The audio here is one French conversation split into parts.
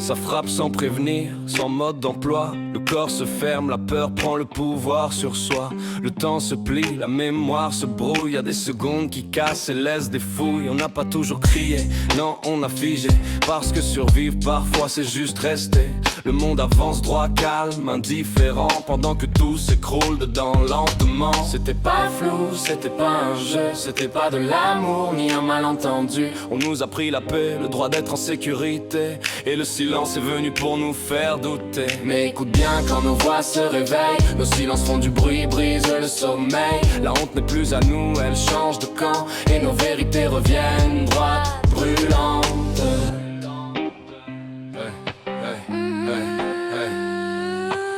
Ça frappe sans prévenir, sans mode d'emploi. Le corps se ferme, la peur prend le pouvoir sur soi. Le temps se plie, la mémoire se brouille. Y'a des secondes qui cassent et laissent des fouilles. On n'a pas toujours crié, non on a figé. Parce que survivre parfois c'est juste rester. Le monde avance droit, calme, indifférent. Pendant que tout s'écroule dedans lentement. C'était pas flou, c'était pas un jeu. C'était pas de l'amour ni un malentendu. On nous a pris la paix, le droit d'être en sécurité. Et le silence est venu pour nous faire douter. Mais écoute bien quand nos voix se réveillent. Nos silences font du bruit, brisent le sommeil. La honte n'est plus à nous, elle change de camp. Et nos vérités reviennent droites, brûlantes.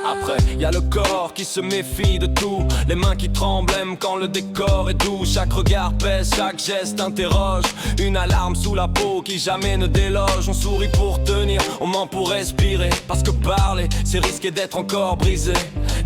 Après, y a le corps qui se méfie de tout. Les mains qui tremblent même quand le décor est doux. Chaque regard pèse, chaque geste interroge. Une alarme sous la peau qui jamais ne déloge. On sourit pour tenir, on ment pour respirer. Parce que parler, c'est risquer d'être encore brisé.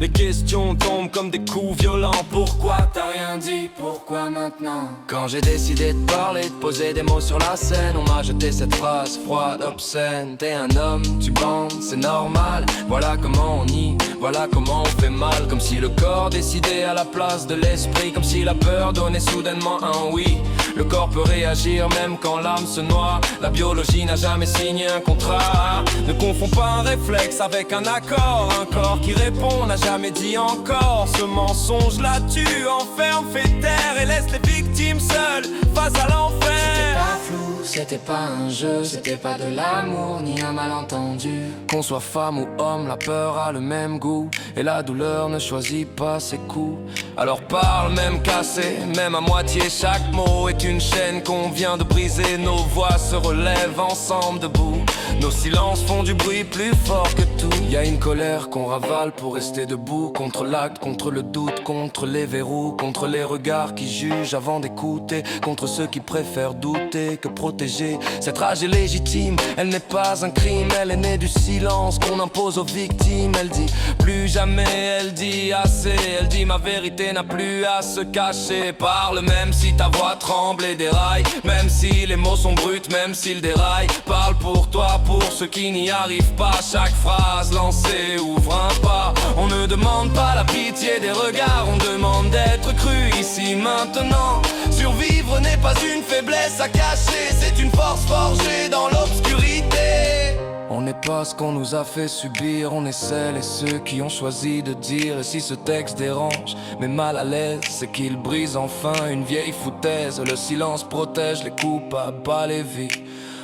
Les questions tombent comme des coups violents. Pourquoi t'as rien dit, pourquoi maintenant? Quand j'ai décidé de parler, de poser des mots sur la scène, on m'a jeté cette phrase froide, obscène. T'es un homme, tu bandes, c'est normal. Voilà comment on nie, voilà comment on fait mal. Comme si le corps décidait à la place de l'esprit. Comme si la peur donnait soudainement un oui. Le corps peut réagir même quand l'âme se noie. La biologie n'a jamais signé un contrat. Ne confonds pas un réflexe avec un accord. Un corps qui répond n'a jamais dit encore. Ce mensonge là tue, enferme, fait taire et laisse les victimes seules face à l'enfer. C'était pas flou, c'était pas un jeu. C'était pas de l'amour ni un malentendu. Qu'on soit femme ou homme, la peur a le même goût. Et la douleur ne choisit pas ses coups. Alors parle même cassé, même à moitié. Chaque mot est une chaîne qu'on vient de briser. Nos voix se relèvent ensemble debout. Nos silences font du bruit plus fort que tout. Y a une colère qu'on ravale pour rester debout. Contre l'acte, contre le doute, contre les verrous. Contre les regards qui jugent avant d'écouter. Contre ceux qui préfèrent douter que protéger. Cette rage est légitime, elle n'est pas un crime. Elle est née du silence qu'on impose aux victimes. Elle dit plus jamais, elle dit assez. Elle dit ma vérité n'a plus à se cacher. Parle même si ta voix tremble et déraille. Même si les mots sont bruts, même s'ils déraillent. Parle pour toi, pour ceux qui n'y arrivent pas. Chaque phrase lancée ouvre un pas. On ne demande pas la pitié des regards. On demande d'être cru ici maintenant. Survivre n'est pas une faiblesse à cacher. C'est une force forgée dans l'obscurité. On n'est pas ce qu'on nous a fait subir. On est celles et ceux qui ont choisi de dire. Et si ce texte dérange, mais mal à l'aise, c'est qu'il brise enfin une vieille foutaise. Le silence protège les coupables, pas les vies.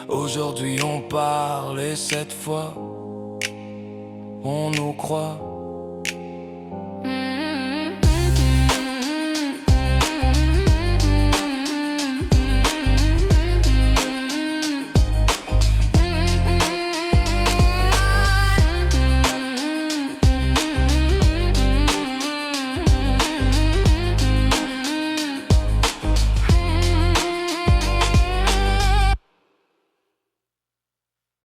Aujourd'hui on parle et cette fois on nous croit.